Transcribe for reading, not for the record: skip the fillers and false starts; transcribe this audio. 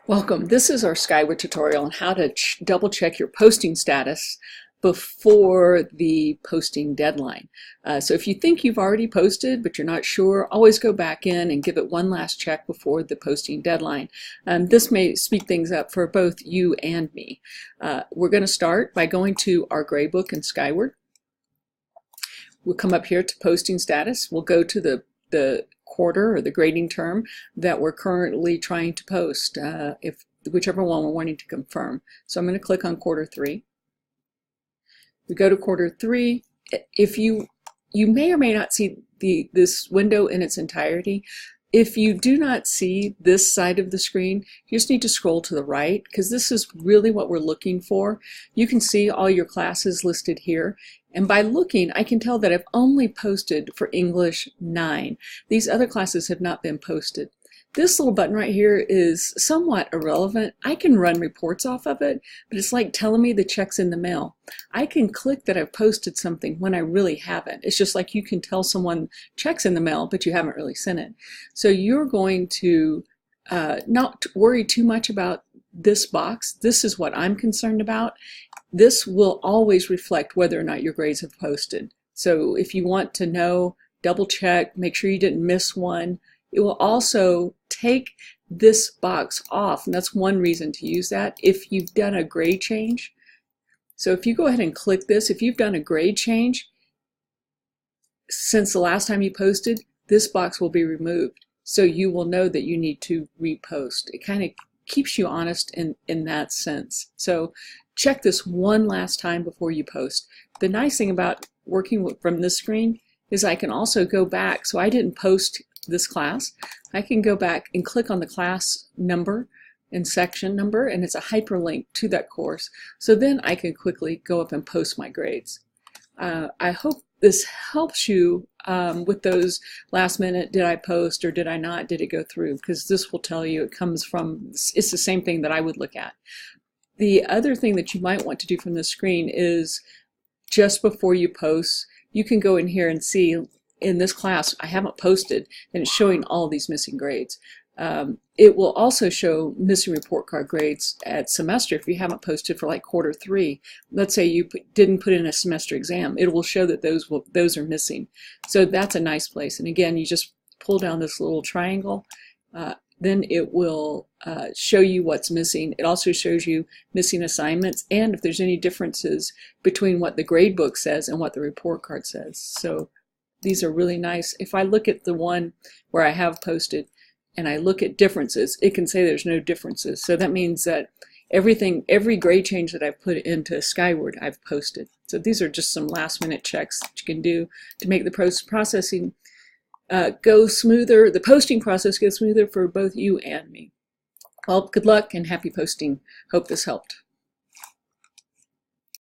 Welcome. This is our Skyward tutorial on how to double check your posting status before the posting deadline. So if you think you've already posted but you're not sure, always go back in and give it one last check before the posting deadline. This may speed things up for both you and me. We're going to start by going to our gradebook in Skyward. We'll come up here to posting status. We'll go to the quarter or the grading term that we're currently trying to post, if whichever one we're wanting to confirm. So I'm going to click on quarter 3. We go to quarter 3. If you may or may not see this window in its entirety. If you do not see this side of the screen, you just need to scroll to the right, because this is really what we're looking for. You can see all your classes listed here, and by looking I can tell that I've only posted for English 9. These other classes have not been posted. This little button right here is somewhat irrelevant. I can run reports off of it, but it's like telling me the check's in the mail. I can click that I've posted something when I really haven't. It's just like you can tell someone check's in the mail, but you haven't really sent it. So you're going to not worry too much about this box. This is what I'm concerned about. This will always reflect whether or not your grades have posted. So if you want to know, double check, make sure you didn't miss one. It will also take this box off, and that's one reason to use that if you've done a grade change. So if you go ahead and click this, if you've done a grade change since the last time you posted, this box will be removed. So you will know that you need to repost. It kind of keeps you honest in that sense. So check this one last time before you post. The nice thing about working from this screen is I can also go back. So I didn't post this class. I can go back and click on the class number and section number, and it's a hyperlink to that course. So then I can quickly go up and post my grades. I hope this helps you with those last minute, did I post or did I not, did it go through? Because this will tell you, it comes from, it's the same thing that I would look at. The other thing that you might want to do from this screen is just before you post, you can go in here and see in this class I haven't posted, and it's showing all these missing grades. It will also show missing report card grades at semester if you haven't posted for like quarter 3. Let's say you didn't put in a semester exam, it will show that those are missing. So that's a nice place. And again, you just pull down this little triangle, then it will show you what's missing. It also shows you missing assignments and if there's any differences between what the grade book says and what the report card says. So these are really nice. If I look at the one where I have posted and I look at differences, it can say there's no differences. So that means that every grade change that I've put into Skyward, I've posted. So these are just some last minute checks that you can do to make the processing go smoother, the posting process go smoother for both you and me. Well, good luck and happy posting. Hope this helped.